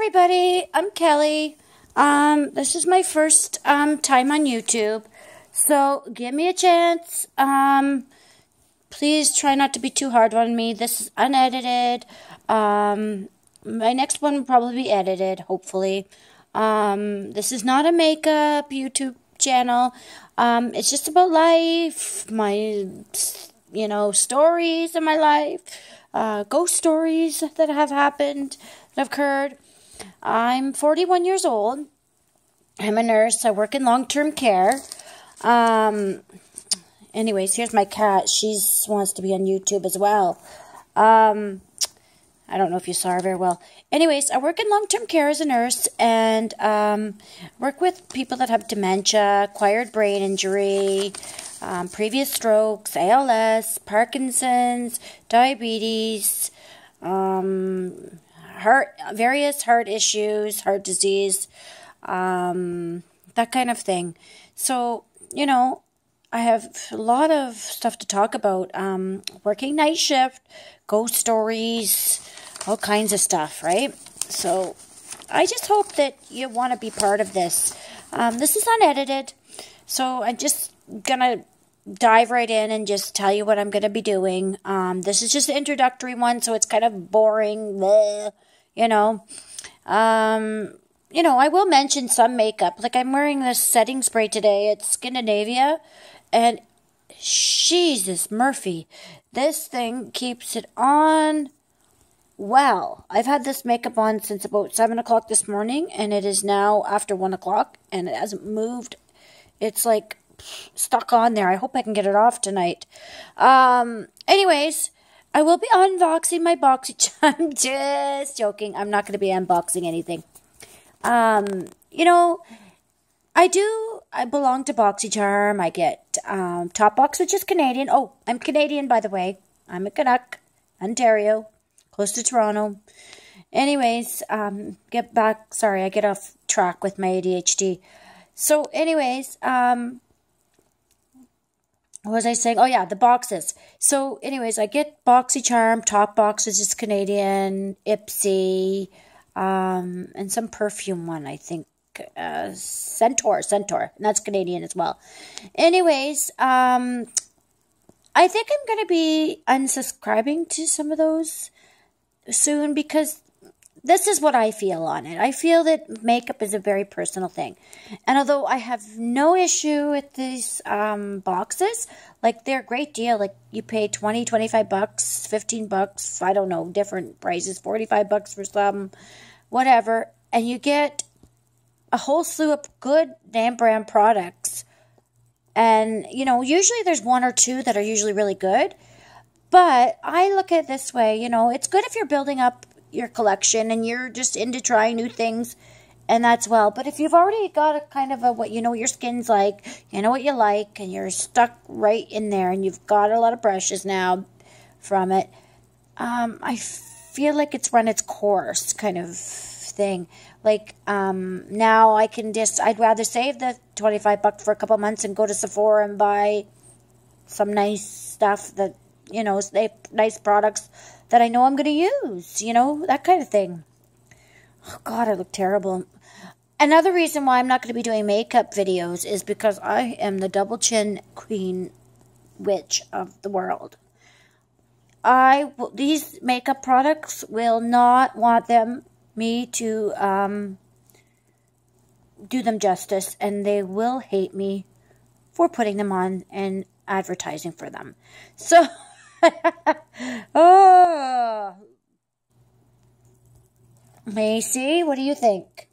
everybody, I'm Kelly. This is my first time on YouTube, so give me a chance. Please try not to be too hard on me. This is unedited. My next one will probably be edited, hopefully. This is not a makeup YouTube channel. It's just about life, my, stories in my life, ghost stories that have happened, that have occurred. I'm 41 years old. I'm a nurse. I work in long-term care. Anyways, here's my cat. She wants to be on YouTube as well. I don't know if you saw her very well. Anyways, I work in long-term care as a nurse and work with people that have dementia, acquired brain injury, previous strokes, ALS, Parkinson's, diabetes, various heart issues, heart disease, that kind of thing. So, I have a lot of stuff to talk about. Working night shift, ghost stories, all kinds of stuff, right? So, I just hope that you want to be part of this. This is unedited, so I'm just gonna dive right in and just tell you what I'm going to be doing. This is just an introductory one, so it's kind of boring, bleh, I will mention some makeup. Like, I'm wearing this setting spray today. It's Scandinavia, and Jesus Murphy, this thing keeps it on well. I've had this makeup on since about 7 o'clock this morning, and it is now after 1 o'clock, and it hasn't moved. It's like stuck on there. I hope I can get it off tonight. Anyways, I will be unboxing my boxy. I'm just joking. I'm not going to be unboxing anything. I belong to BoxyCharm. I get Top Box, which is Canadian. Oh, I'm Canadian, by the way. I'm a Canuck, Ontario, close to Toronto. Anyways, get back. Sorry, I get off track with my ADHD. So, anyways, what was I saying? Oh, yeah, the boxes. So, anyways, I get BoxyCharm, Top Box, which is Canadian, Ipsy, and some perfume one, I think. Centaur, and that's Canadian as well. Anyways, I think I'm going to be unsubscribing to some of those soon because this is what I feel on it. I feel that makeup is a very personal thing. And although I have no issue with these boxes, like, they're a great deal. Like, you pay $20, $25, $15, I don't know, different prices, $45 for some, whatever. And you get a whole slew of good name brand products. And, usually there's one or two that are usually really good. But I look at it this way, it's good if you're building up your collection and you're just into trying new things, and that's well. But if you've already got a kind of what your skin's like, what you like, and you're stuck right in there, and you've got a lot of brushes now from it, I feel like it's run its course kind of thing. Like, now I'd rather save the $25 for a couple months and go to Sephora and buy some nice stuff that, nice products that I know I'm going to use, that kind of thing. Oh, God, I look terrible. Another reason why I'm not going to be doing makeup videos is because I am the double chin queen witch of the world. These makeup products will not want me to do them justice, and they will hate me for putting them on and advertising for them. So, oh, Macy, what do you think?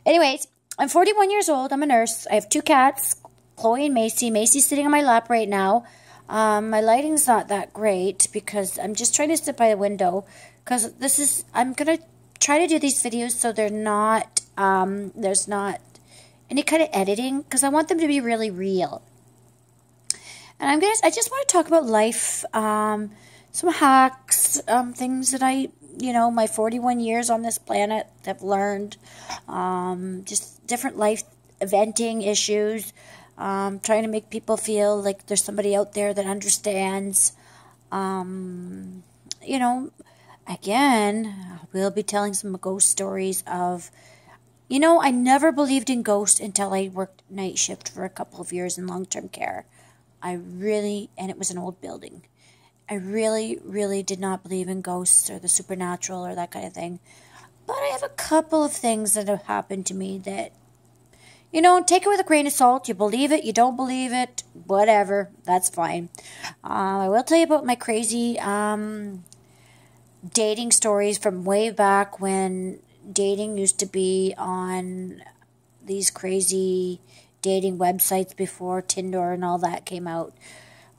Anyways, I'm 41 years old. I'm a nurse. I have 2 cats, Chloe and Macy. Macy's sitting on my lap right now. My lighting's not that great because I'm just trying to sit by the window because I'm going to try to do these videos so they're not, there's not any kind of editing because I want them to be really real. And I just want to talk about life, some hacks, things that my 41 years on this planet have learned, just different life eventing issues, trying to make people feel like there's somebody out there that understands, again, we'll be telling some ghost stories of, you know, I never believed in ghosts until I worked night shift for a couple of years in long-term care. And it was an old building. I really, really did not believe in ghosts or the supernatural or that kind of thing. But I have a couple of things that have happened to me that, you know, take it with a grain of salt. You believe it, you don't believe it, whatever. That's fine. I will tell you about my crazy dating stories from way back when dating used to be on these crazy dating websites before Tinder and all that came out.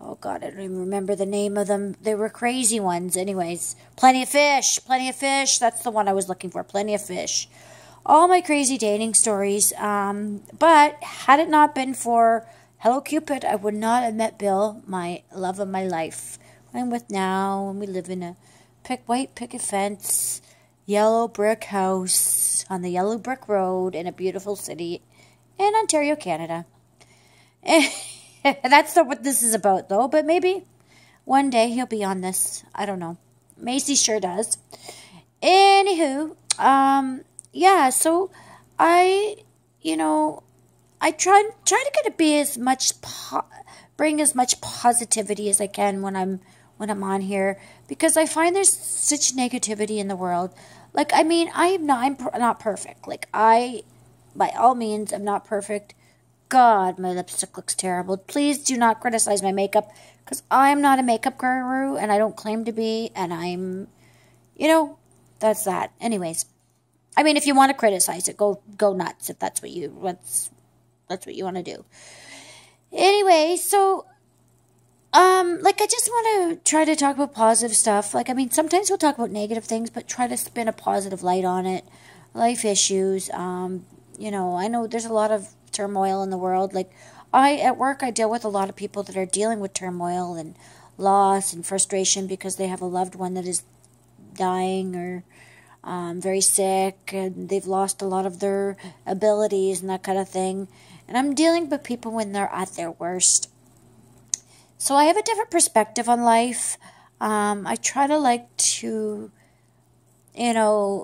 Oh, God, I don't even remember the name of them. They were crazy ones. Anyways, Plenty of Fish. Plenty of Fish. That's the one I was looking for. Plenty of Fish. All my crazy dating stories. But had it not been for Hello Cupid, I would not have met Bill, my love of my life. I'm with now, and we live in a white picket fence, yellow brick house on the yellow brick road in a beautiful city in Ontario, Canada. That's not what this is about, though. But maybe one day he'll be on this. I don't know. Macy sure does. Anywho, yeah. So I try to get to be as much bring as much positivity as I can when I'm on here, because I find there's such negativity in the world. Like, I mean, I'm not perfect. Like, by all means, I'm not perfect. God, my lipstick looks terrible. Please do not criticize my makeup, because I'm not a makeup guru, and I don't claim to be, and I'm, that's that. Anyways, I mean, if you want to criticize it, go nuts if that's what you want to do. Anyway, so, I just want to try to talk about positive stuff. Like, I mean, sometimes we'll talk about negative things, but try to spin a positive light on it. Life issues, I know there's a lot of turmoil in the world. Like, at work, I deal with a lot of people that are dealing with turmoil and loss and frustration because they have a loved one that is dying or very sick, and they've lost a lot of their abilities and that kind of thing. And I'm dealing with people when they're at their worst. So I have a different perspective on life. I try to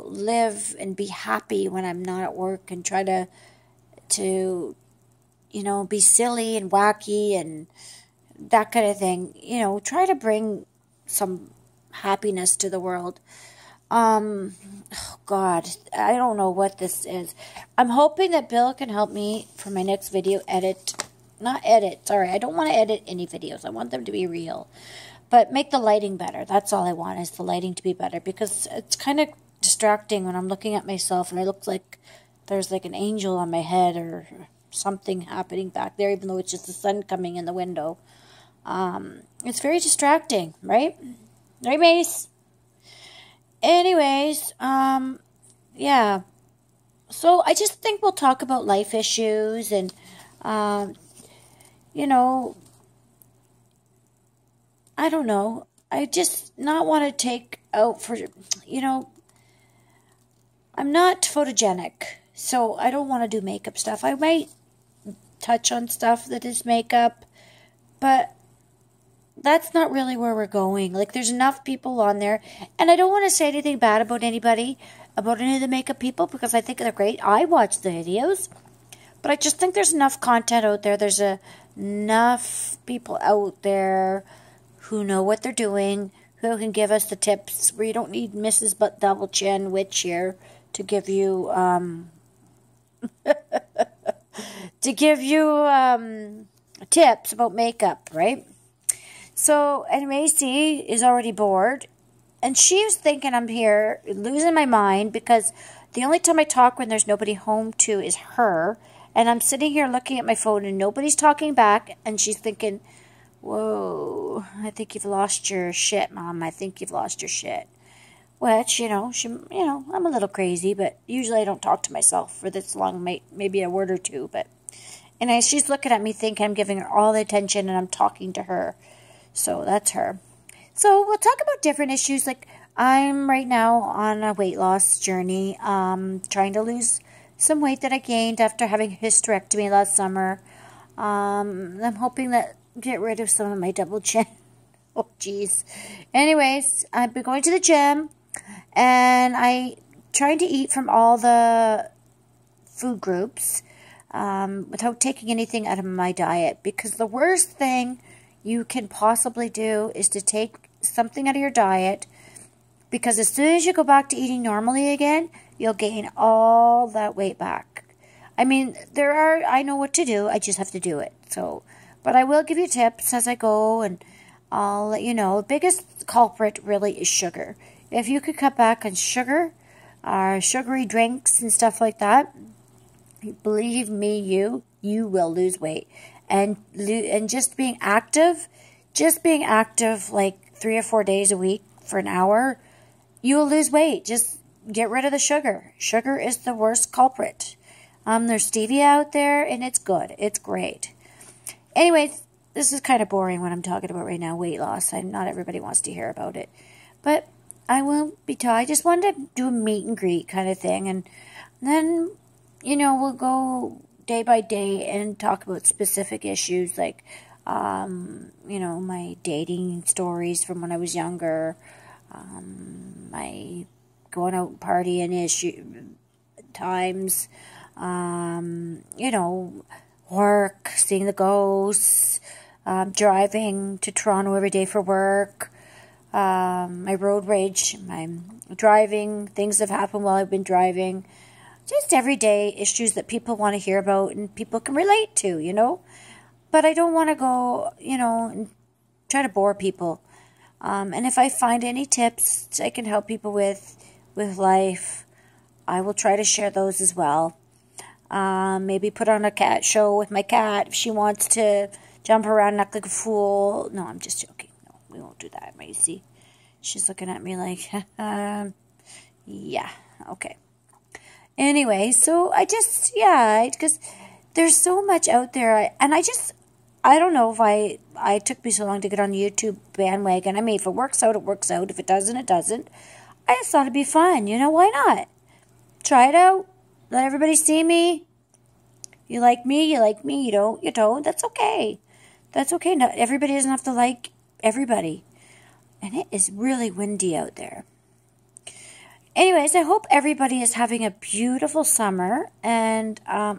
live and be happy when I'm not at work, and try to be silly and wacky and that kind of thing. Try to bring some happiness to the world. Oh God, I don't know what this is. I'm hoping that Bill can help me for my next video sorry, I don't want to edit any videos. I want them to be real. But make the lighting better. That's all I want, is the lighting to be better, because it's kind of distracting when I'm looking at myself and it looks like there's like an angel on my head or something happening back there, even though it's just the sun coming in the window. It's very distracting, right? Right, Mace? Anyways, yeah. So I just think we'll talk about life issues and, I don't know. I just not want to take out for, I'm not photogenic, so I don't want to do makeup stuff. I might touch on stuff that is makeup, but that's not really where we're going. Like, there's enough people on there, and I don't want to say anything bad about any of the makeup people, because I think they're great. I watch the videos, but I just think there's enough content out there. There's enough people out there who know what they're doing, who can give us the tips, where you don't need Mrs. Butt Double Chin Witch here to give you, tips about makeup, right? So, and Macy is already bored, and she was thinking I'm here losing my mind, because the only time I talk when there's nobody home to is her, and I'm sitting here looking at my phone and nobody's talking back, and she's thinking, whoa, I think you've lost your shit, Mom. I think you've lost your shit. Which, I'm a little crazy, but usually I don't talk to myself for this long, maybe a word or two, but anyway, she's looking at me thinking I'm giving her all the attention and I'm talking to her. So that's her. So we'll talk about different issues. Like, I'm right now on a weight loss journey, trying to lose some weight that I gained after having a hysterectomy last summer. I'm hoping that get rid of some of my double chin. Oh, jeez. Anyways, I've been going to the gym. And I tried to eat from all the food groups without taking anything out of my diet, because the worst thing you can possibly do is to take something out of your diet, because as soon as you go back to eating normally again, you'll gain all that weight back. I mean, I know what to do, I just have to do it. So, but I will give you tips as I go, and I'll let you know. The biggest culprit really is sugar. If you could cut back on sugar, sugary drinks and stuff like that, believe me, you will lose weight. And just being active like 3 or 4 days a week for an hour, you will lose weight. Just get rid of the sugar. Sugar is the worst culprit. There's stevia out there, and it's good. It's great. Anyways, this is kind of boring what I'm talking about right now, weight loss. Not everybody wants to hear about it. But I won't be I just wanted to do a meet and greet kind of thing. And then, we'll go day by day and talk about specific issues like, my dating stories from when I was younger, my going out partying times, work, seeing the ghosts, driving to Toronto every day for work, my road rage, my driving, things that have happened while I've been driving, just everyday issues that people want to hear about and people can relate to, But I don't want to go, and try to bore people. And if I find any tips I can help people with life, I will try to share those as well. Maybe put on a cat show with my cat if she wants to jump around and act like a fool. No, I'm just joking. No, we won't do that, Macy. She's looking at me like, yeah, okay. Anyway, so because there's so much out there, and I don't know if I took me so long to get on the YouTube bandwagon. I mean, if it works out, it works out. If it doesn't, it doesn't. I just thought it'd be fun. Why not? Try it out. Let everybody see me. You like me, you don't. That's okay. That's okay. Not everybody doesn't have to like everybody. And it is really windy out there. Anyways, I hope everybody is having a beautiful summer. And I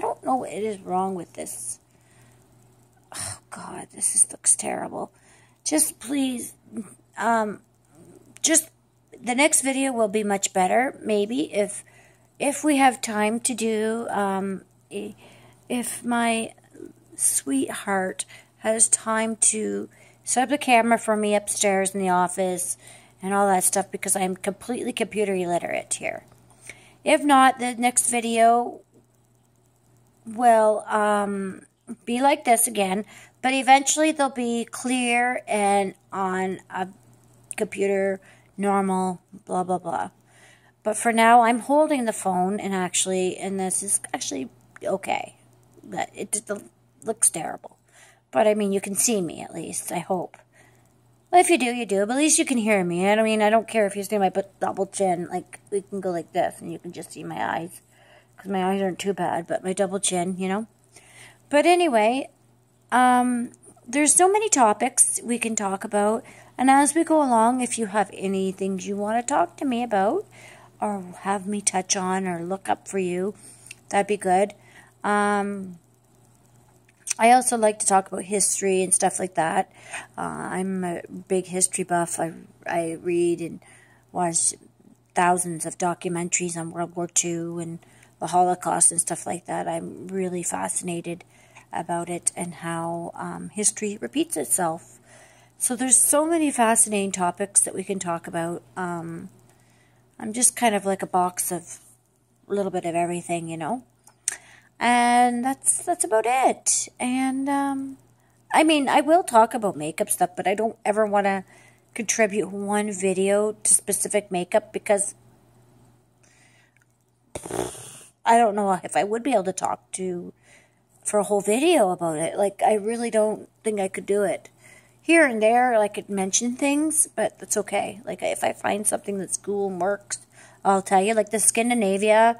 don't know what is wrong with this. Oh, God, looks terrible. Just please, just the next video will be much better. Maybe if we have time to do, if my sweetheart has time to set up the camera for me upstairs in the office and all that stuff, because I'm completely computer illiterate here. If not, the next video will be like this again, but eventually they'll be clear and on a computer, normal, blah, blah, blah. But for now, I'm holding the phone, and this is actually okay. But it looks terrible. But, I mean, you can see me, at least, I hope. Well, if you do, you do. But at least you can hear me. I mean, I don't care if you see my double chin. Like, we can go like this, and you can just see my eyes. Because my eyes aren't too bad, but my double chin, But anyway, there's so many topics we can talk about. And as we go along, if you have any things you want to talk to me about, or have me touch on or look up for you, that'd be good. I also like to talk about history and stuff like that. I'm a big history buff. I read and watch thousands of documentaries on World War II and the Holocaust and stuff like that. I'm really fascinated about it and how history repeats itself. So there's so many fascinating topics that we can talk about. I'm just kind of like a box of a little bit of everything, And that's about it. And, I mean, I will talk about makeup stuff, but I don't ever want to contribute one video to specific makeup, because I don't know if I would be able to talk for a whole video about it. Like, I really don't think I could do it. Here and there, I could mention things, but that's okay. Like, if I find something that's cool and works, I'll tell you. Like, the Skindinavia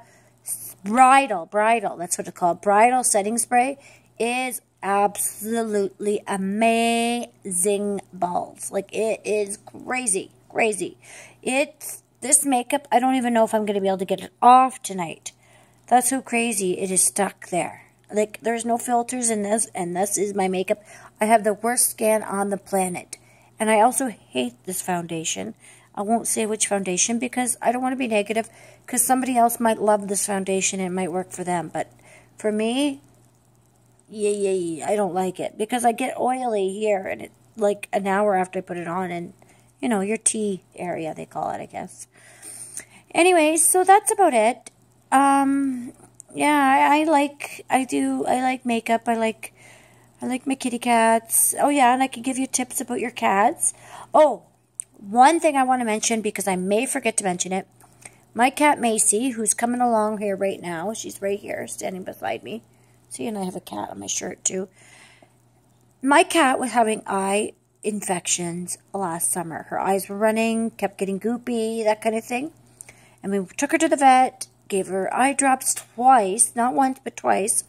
Bridal, that's what it's called. Bridal setting spray is absolutely amazing balls. Like, it is crazy. crazy. This makeup, I don't even know if I'm going to be able to get it off tonight. That's so crazy. It is stuck there. Like, there's no filters in this, and this is my makeup. I have the worst skin on the planet. And I also hate this foundation. I won't say which foundation because I don't want to be negative, because somebody else might love this foundation and it might work for them. But for me, yeah, I don't like it because I get oily here, and it like an hour after I put it on, and you know, your T area, they call it, I guess. Anyways, so that's about it. Yeah, I like makeup. I like my kitty cats. Oh yeah, and I can give you tips about your cats. Oh, one thing I want to mention, because I may forget to mention it. My cat Macy, who's coming along here right now, she's right here, standing beside me. See, and I have a cat on my shirt too. My cat was having eye infections last summer. Her eyes were running, kept getting goopy, that kind of thing. And we took her to the vet, gave her eye drops twice, not once, but twice.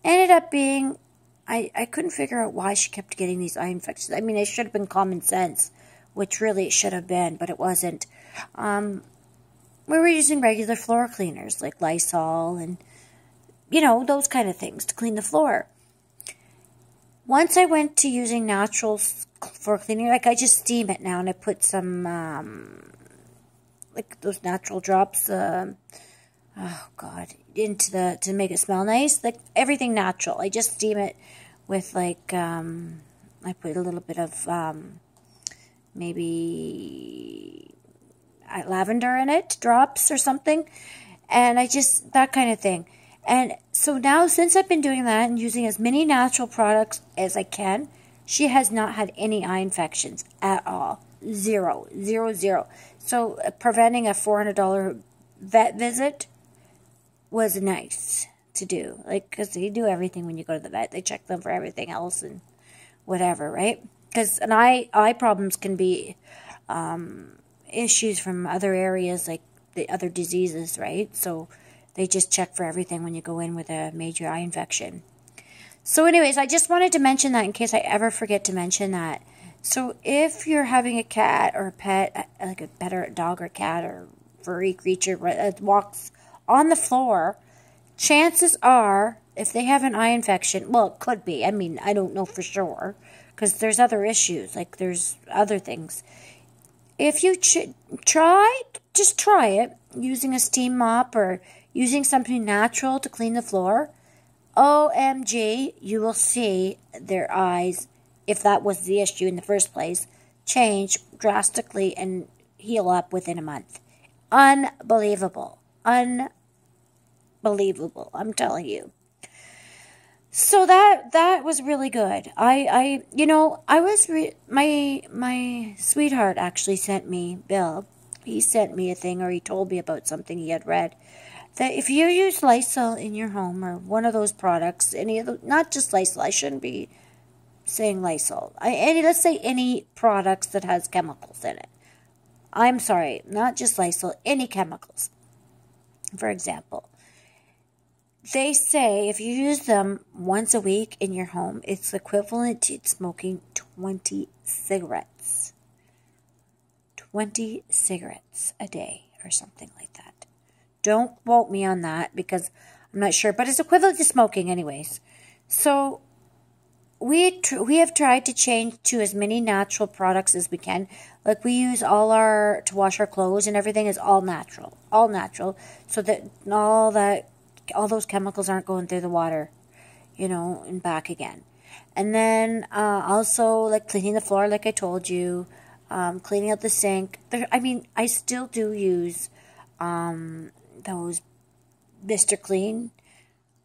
Ended up being, I couldn't figure out why she kept getting these eye infections. I mean, it should have been common sense, which really it should have been, but it wasn't. We were using regular floor cleaners, like Lysol and, you know, those kind of things to clean the floor. Once I went to using natural floor cleaning, like I just steam it now, and I put some, like those natural drops, oh God, to make it smell nice, like everything natural. I just steam it with like, I put a little bit of, maybe lavender in it, drops or something, and that kind of thing. And so now, since I've been doing that and using as many natural products as I can, she has not had any eye infections at all. Zero. So preventing a $400 vet visit was nice to do. Like, because they do everything when you go to the vet. They check them for everything else and whatever, right? Because eye problems can be issues from other areas, like the other diseases, right? So they just check for everything when you go in with a major eye infection. So anyways, I just wanted to mention that in case I ever forget to mention that. So if you're having a cat or a pet, like a pet or a dog or a cat or furry creature that walks on the floor, chances are, if they have an eye infection, well, it could be. I mean, I don't know for sure, because there's other issues, like there's other things. If you just try it, using a steam mop or using something natural to clean the floor, OMG, you will see their eyes, if that was the issue in the first place, change drastically and heal up within a month. Unbelievable. Unbelievable, I'm telling you. So that was really good. My sweetheart actually sent me, Bill, he sent me a thing, or he told me about something he had read, that if you use Lysol in your home, or one of those products, not just Lysol, I shouldn't be saying Lysol, let's say any products that has chemicals in it. I'm sorry, not just Lysol, any chemicals. For example, they say if you use them once a week in your home, it's equivalent to smoking 20 cigarettes. 20 cigarettes a day or something like that. Don't quote me on that because I'm not sure, but it's equivalent to smoking anyways. So we have tried to change to as many natural products as we can. Like we use to wash our clothes and everything is all natural, so that all those chemicals aren't going through the water, and back again. And then also like cleaning the floor, like I told you, cleaning out the sink. I still do use those Mr. Clean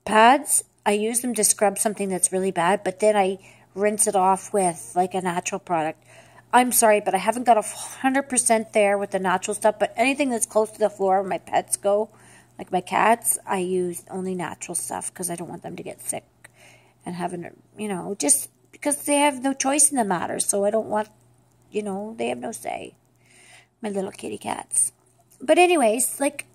pads. I use them to scrub something that's really bad, but then I rinse it off with like a natural product. I'm sorry, but I haven't got 100% there with the natural stuff, but anything that's close to the floor where my pets go, like my cats, I use only natural stuff because I don't want them to get sick and having, just because they have no choice in the matter. So I don't want, they have no say, my little kitty cats. But anyways, like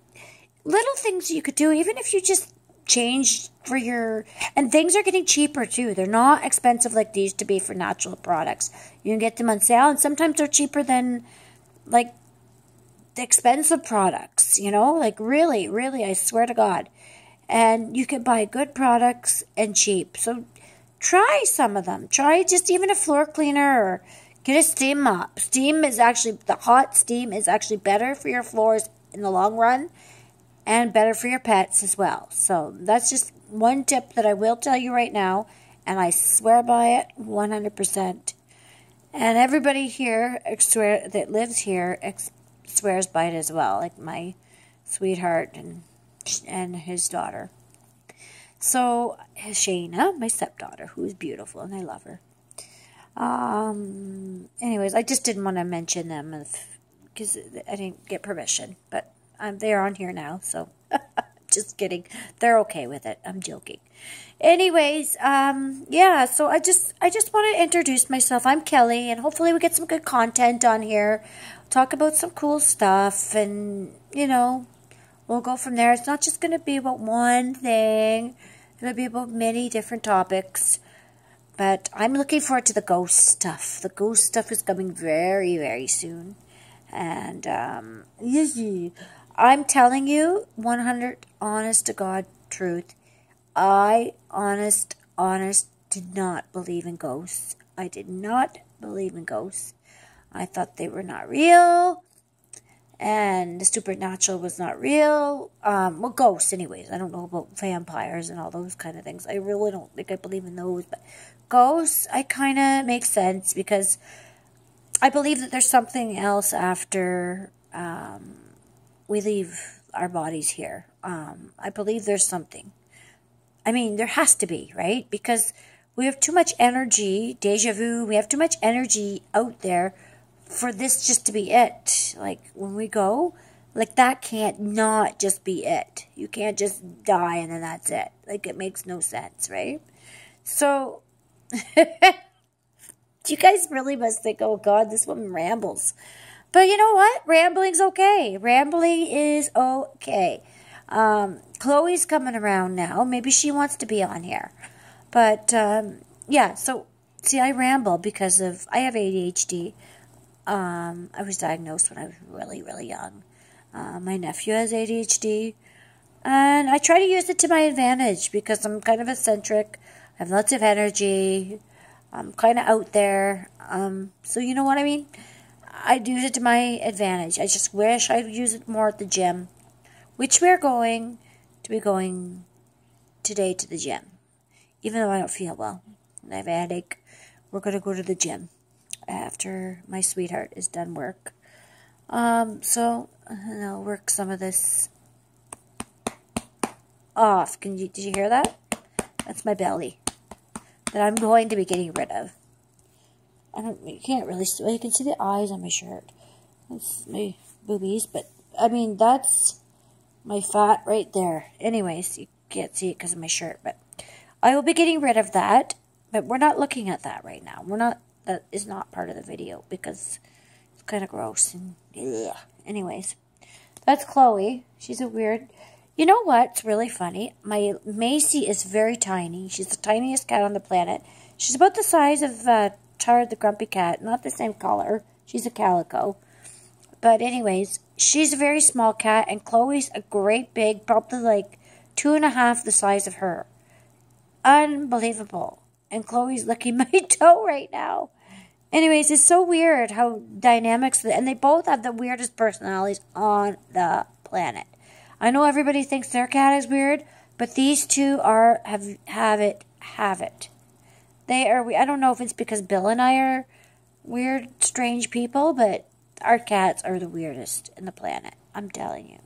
little things you could do, even if you just change for your, and things are getting cheaper too. They're not expensive like they used to be for natural products. You can get them on sale, and sometimes they're cheaper than like the expensive products, you know, like really, really, I swear to God. And you can buy good products and cheap. So try some of them. Try just even a floor cleaner or get a steam mop. The hot steam is actually better for your floors in the long run and better for your pets as well. So that's just one tip that I will tell you right now, and I swear by it 100%. And everybody here that lives here swears by it as well, like my sweetheart and his daughter. So Shayna, my stepdaughter, who is beautiful, and I love her. Anyways, I just didn't want to mention them because I didn't get permission, but they're on here now, so just kidding. They're okay with it. I'm joking. Anyways, yeah, so I just want to introduce myself. I'm Kelly, and hopefully we get some good content on here. Talk about some cool stuff, and, you know, we'll go from there. It's not just going to be about one thing. It'll be about many different topics. But I'm looking forward to the ghost stuff. The ghost stuff is coming very, very soon. And, I'm telling you, 100 honest to God truth. I, honest, did not believe in ghosts. I did not believe in ghosts. I thought they were not real. And the supernatural was not real. Well, ghosts anyways. I don't know about vampires and all those kind of things. I really don't think I believe in those. But ghosts, I kind of make sense because I believe that there's something else after we leave our bodies here. I believe there's something. I mean, there has to be, right? Because we have too much energy, deja vu, we have too much energy out there for this just to be it. Like, when we go, like, that can't not just be it. You can't just die and then that's it. Like, it makes no sense, right? So, you guys really must think, oh God, this woman rambles. But you know what? Rambling's okay. Rambling is okay. Chloe's coming around now. Maybe she wants to be on here. But, yeah, so, see, I ramble because I have ADHD. I was diagnosed when I was really, really young. My nephew has ADHD. And I try to use it to my advantage because I'm kind of eccentric. I have lots of energy. I'm kind of out there. So you know what I mean? I'd use it to my advantage. I just wish I'd use it more at the gym, which we're going to be going today to the gym. Even though I don't feel well and I have a headache, we're going to go to the gym after my sweetheart is done work. So I'll work some of this off. Did you hear that? That's my belly that I'm going to be getting rid of. You can't really see, well, you can see the eyes on my shirt. That's my boobies, but, I mean, that's my fat right there. Anyways, you can't see it because of my shirt, but I will be getting rid of that, but we're not looking at that right now. That is not part of the video because it's kind of gross and, ugh. Anyways, that's Chloe. She's a weird, you know what's really funny? My Macy is very tiny. She's the tiniest cat on the planet. She's about the size of, Tard the grumpy cat, not the same color. She's a calico. But anyways, she's a very small cat, and Chloe's a great big, probably like 2.5 the size of her. Unbelievable. And Chloe's licking my toe right now. Anyways, it's so weird how dynamics, and they both have the weirdest personalities on the planet. I know everybody thinks their cat is weird, but these two have it. They are, I don't know if it's because Bill and I are weird, strange people, but our cats are the weirdest in the planet. I'm telling you.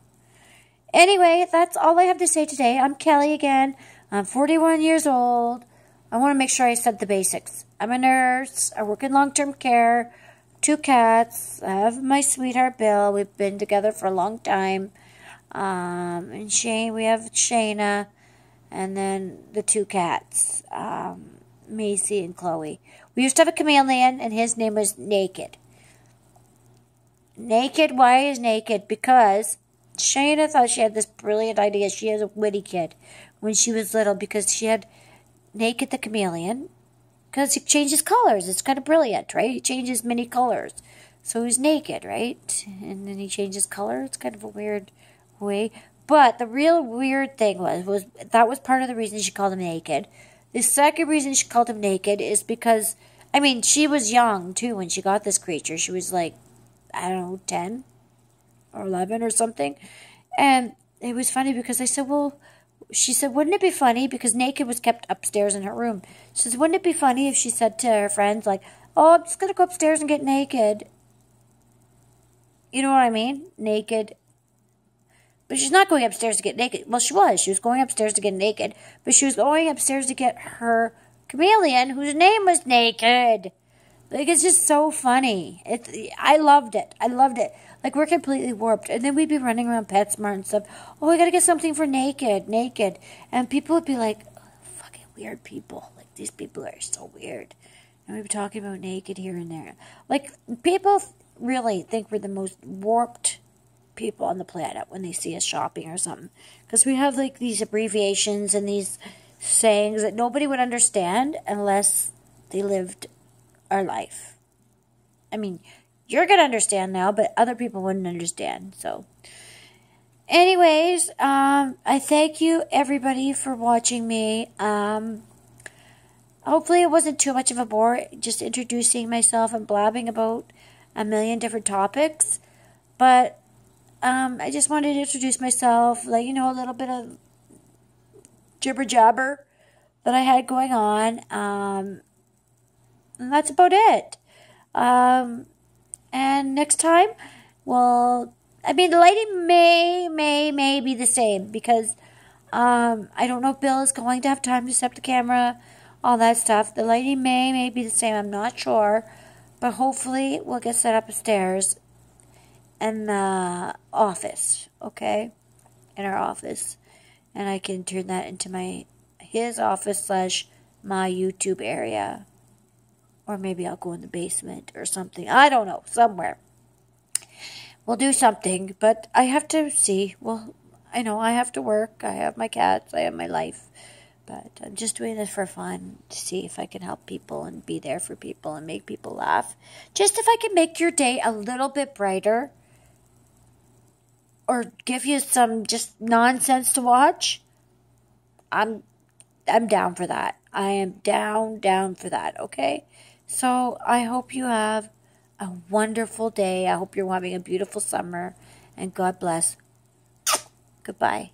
Anyway, that's all I have to say today. I'm Kelly again. I'm 41 years old. I want to make sure I said the basics. I'm a nurse. I work in long-term care. 2 cats. I have my sweetheart Bill. We've been together for a long time. And we have Shayna. And then the 2 cats. Macy and Chloe. We used to have a chameleon, and his name was Naked. Naked, why is Naked? Because Shayna thought she had this brilliant idea. She is a witty kid. when she was little because she had Naked the Chameleon. Because he changes colors. It's kind of brilliant, right? He changes many colors. So he's naked, right? And then he changes color. It's kind of a weird way. But the real weird thing was that was part of the reason she called him Naked. The second reason she called him Naked is because, I mean, she was young, too, when she got this creature. She was like, I don't know, 10 or 11 or something. And it was funny because I said, well, she said, wouldn't it be funny? Because Naked was kept upstairs in her room. She says, wouldn't it be funny if she said to her friends, like, oh, I'm just going to go upstairs and get naked. You know what I mean? Naked. But she's not going upstairs to get naked. Well, she was. She was going upstairs to get naked. But she was going upstairs to get her chameleon, whose name was Naked. Like, it's just so funny. I loved it. I loved it. Like, we're completely warped. And then we'd be running around PetSmart and stuff. Oh, we got to get something for Naked. And people would be like, oh, fucking weird people. Like, these people are so weird. And we'd be talking about Naked here and there. Like, people really think we're the most warped people on the planet when they see us shopping or something. Because we have, like, these abbreviations and these sayings that nobody would understand unless they lived our life. I mean, you're going to understand now, but other people wouldn't understand. So, anyways, I thank you, everybody, for watching me. Hopefully it wasn't too much of a bore, just introducing myself and blabbing about a million different topics. But I just wanted to introduce myself, like, you know, a little bit of jibber-jabber that I had going on. And that's about it. And next time, well, I mean, the lighting may be the same because I don't know if Bill is going to have time to set up the camera, all that stuff. The lighting may be the same. I'm not sure. But hopefully we'll get set up upstairs in the office, okay? In our office. And I can turn that into his office / my YouTube area. Or maybe I'll go in the basement or something. I don't know. Somewhere. We'll do something. But I have to see. Well, I know I have to work. I have my cats. I have my life. But I'm just doing this for fun. To see if I can help people and be there for people and make people laugh. Just if I can make your day a little bit brighter. Or give you some just nonsense to watch. I'm down for that. I am down for that. Okay? So, I hope you have a wonderful day. I hope you're having a beautiful summer. And God bless. Goodbye.